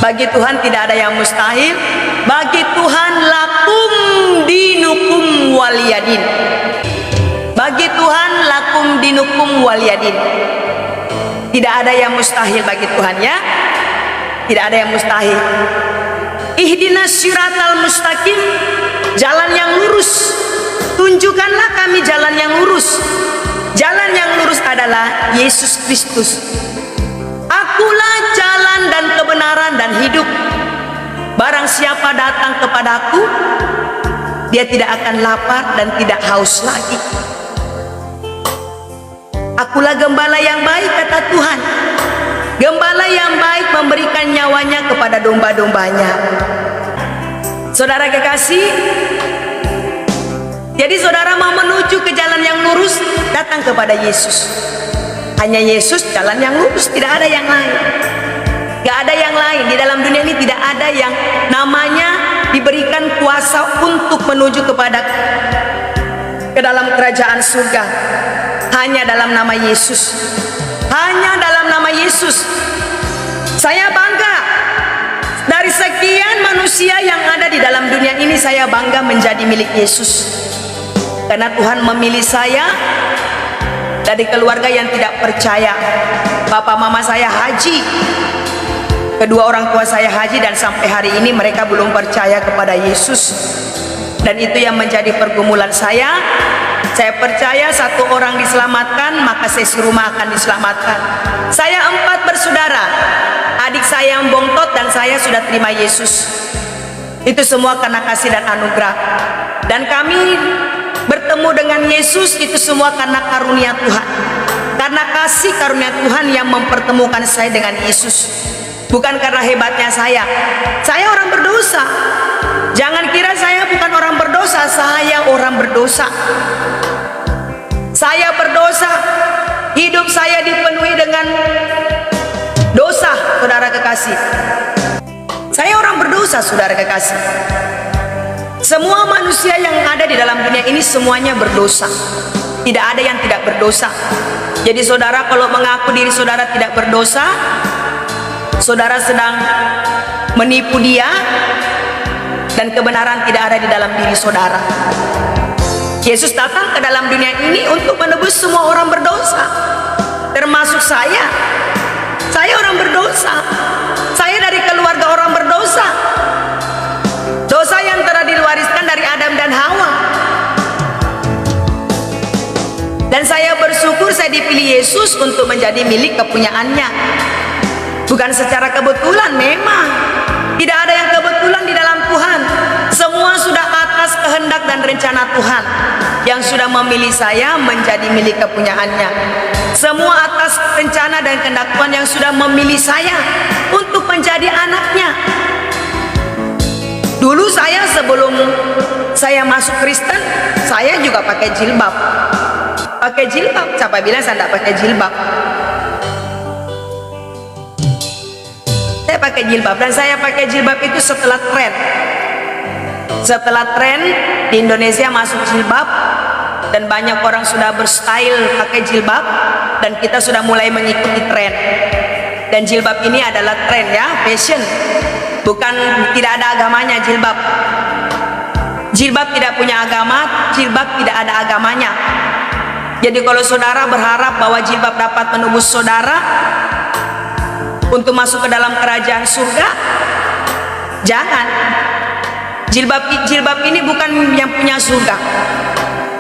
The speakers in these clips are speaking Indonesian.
Bagi Tuhan tidak ada yang mustahil. Bagi Tuhan lakum dinukum waliyadin. Bagi Tuhan lakum dinukum waliyadin. Tidak ada yang mustahil bagi Tuhan, ya. Tidak ada yang mustahil. Ihdinas siratal mustaqim, jalan yang lurus. Tunjukkanlah kami jalan yang lurus. Jalan yang lurus adalah Yesus Kristus. Akulah jalan dan kebenaran dan hidup. Barang siapa datang kepadaku, dia tidak akan lapar dan tidak haus lagi. Akulah gembala yang baik, kata Tuhan. Gembala yang baik memberikan nyawanya kepada domba-dombanya. Saudara kekasih, jadi saudara mau menuju ke jalan yang lurus, datang kepada Yesus. Hanya Yesus jalan yang lurus, tidak ada yang lain. Gak ada yang lain. Di dalam dunia ini tidak ada yang namanya diberikan kuasa untuk menuju ke dalam kerajaan surga. Hanya dalam nama Yesus. Hanya dalam nama Yesus. Saya bangga dari sekian manusia yang ada di dalam dunia ini, saya bangga menjadi milik Yesus. Karena Tuhan memilih saya dari keluarga yang tidak percaya. Bapak mama saya haji, kedua orang tua saya haji, dan sampai hari ini mereka belum percaya kepada Yesus. Dan itu yang menjadi pergumulan saya. Saya percaya satu orang diselamatkan, maka serumah akan diselamatkan. Saya 4 bersaudara. Adik saya yang bongtot dan saya sudah terima Yesus. Itu semua karena kasih dan anugerah. Dan kami bertemu dengan Yesus itu semua karena karunia Tuhan. Karena kasih karunia Tuhan yang mempertemukan saya dengan Yesus. Bukan karena hebatnya saya. Saya orang berdosa. Jangan kira saya bukan orang berdosa. Saya orang berdosa. Saya berdosa. Hidup saya dipenuhi dengan dosa, saudara kekasih. Saya orang berdosa, saudara kekasih. Semua manusia yang ada di dalam dunia ini semuanya berdosa. Tidak ada yang tidak berdosa. Jadi saudara kalau mengaku diri saudara tidak berdosa, saudara sedang menipu dia, dan kebenaran tidak ada di dalam diri saudara. Yesus datang ke dalam dunia ini untuk menebus semua orang berdosa, termasuk saya. Saya orang berdosa. Saya dari keluarga orang berdosa. Dosa yang telah diwariskan dari Adam dan Hawa. Dan saya bersyukur saya dipilih Yesus untuk menjadi milik kepunyaannya. Bukan secara kebetulan, memang tidak ada yang kebetulan di dalam Tuhan. Semua sudah atas kehendak dan rencana Tuhan yang sudah memilih saya menjadi milik kepunyaannya. Semua atas rencana dan kehendak Tuhan yang sudah memilih saya untuk menjadi anaknya. Dulu saya sebelum saya masuk Kristen, saya juga pakai jilbab. Pakai jilbab, siapa bilang saya tidak pakai jilbab? Saya pakai jilbab, dan saya pakai jilbab itu setelah tren. Setelah tren di Indonesia masuk jilbab, dan banyak orang sudah berstyle pakai jilbab, dan kita sudah mulai mengikuti tren. Dan jilbab ini adalah tren, ya, fashion. Bukan, tidak ada agamanya jilbab. Jilbab tidak punya agama, jilbab tidak ada agamanya. Jadi kalau saudara berharap bahwa jilbab dapat menembus saudara untuk masuk ke dalam kerajaan surga, jangan. Jilbab ini bukan yang punya surga.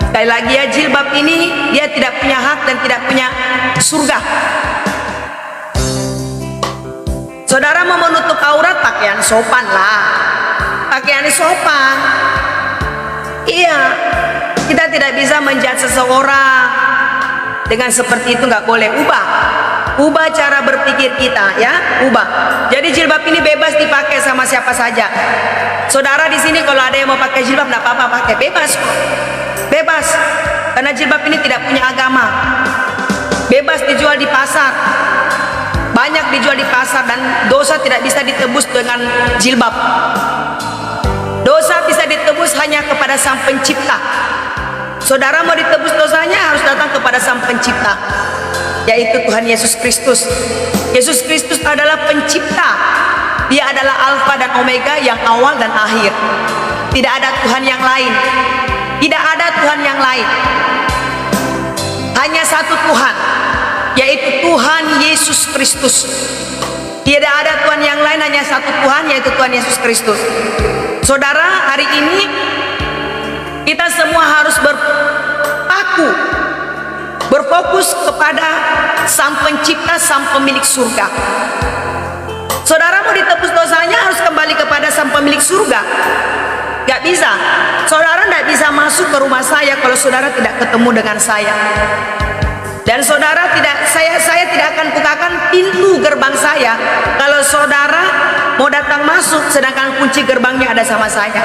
Sekali lagi ya, jilbab ini dia tidak punya hak dan tidak punya surga. Saudara mau menutup aurat, pakaian sopan lah. Pakaian sopan. Iya, kita tidak bisa menjudge seseorang dengan seperti itu, nggak boleh. Ubah cara berpikir kita, ya, ubah. Jadi jilbab ini bebas dipakai sama siapa saja. Saudara di sini kalau ada yang mau pakai jilbab, nggak apa-apa, pakai, bebas, bebas. Karena jilbab ini tidak punya agama. Bebas dijual di pasar, banyak dijual di pasar, dan dosa tidak bisa ditebus dengan jilbab. Dosa bisa ditebus hanya kepada Sang Pencipta. Saudara mau ditebus dosanya harus datang kepada Sang Pencipta, yaitu Tuhan Yesus Kristus. Yesus Kristus adalah pencipta. Dia adalah Alfa dan Omega, yang awal dan akhir. Tidak ada Tuhan yang lain. Tidak ada Tuhan yang lain. Hanya satu Tuhan, yaitu Tuhan Yesus Kristus. Tidak ada Tuhan yang lain, hanya satu Tuhan, yaitu Tuhan Yesus Kristus. Saudara, hari ini kita semua harus berfokus kepada Sang Pencipta, Sang Pemilik surga. Saudara mau ditebus dosanya harus kembali kepada Sang Pemilik surga. Gak bisa. Saudara tidak bisa masuk ke rumah saya kalau saudara tidak ketemu dengan saya. Dan saudara saya tidak akan bukakan pintu gerbang saya kalau saudara mau datang masuk sedangkan kunci gerbangnya ada sama saya.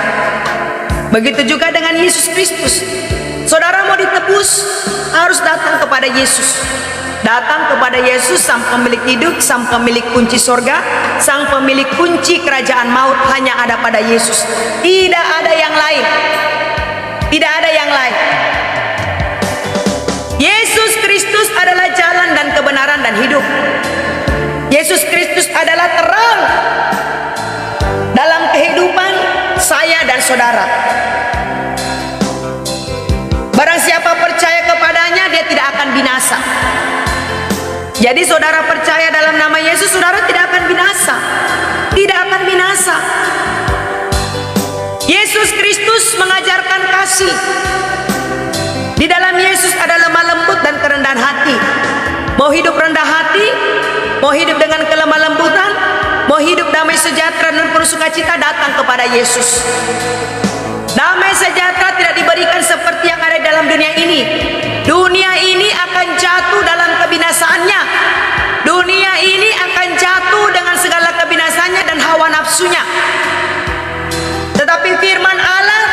Begitu juga dengan Yesus Kristus. Saudara mau ditebus harus datang kepada Yesus. Datang kepada Yesus, Sang Pemilik hidup, Sang Pemilik kunci sorga, Sang Pemilik kunci kerajaan maut. Hanya ada pada Yesus. Tidak ada yang lain. Tidak ada yang lain. Yesus Kristus adalah jalan dan kebenaran dan hidup. Yesus Kristus adalah terang dalam kehidupan saya dan saudara. Barang siapa percaya kepadanya, dia tidak akan binasa. Jadi saudara percaya dalam nama Yesus, saudara tidak akan binasa. Tidak akan binasa. Yesus Kristus mengajarkan kasih. Di dalam Yesus ada lemah lembut dan kerendahan hati. Mau hidup rendah hati, mau hidup dengan kelemah lembutan, mau hidup damai sejahtera dan penuh sukacita, datang kepada Yesus. Damai sejahtera tidak diberikan seperti yang ada dalam dunia ini. Dunia ini akan jatuh dalam kebinasaannya. Dunia ini akan jatuh dengan segala kebinasaannya dan hawa nafsunya. Tetapi firman Allah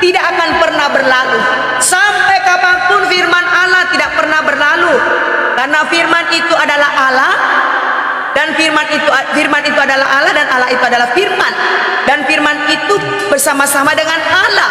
tidak akan pernah berlalu. Sampai kapanpun firman Allah tidak pernah berlalu. Karena firman itu adalah Allah, dan firman itu adalah Allah, dan Allah itu adalah firman, dan firman itu bersama-sama dengan Allah.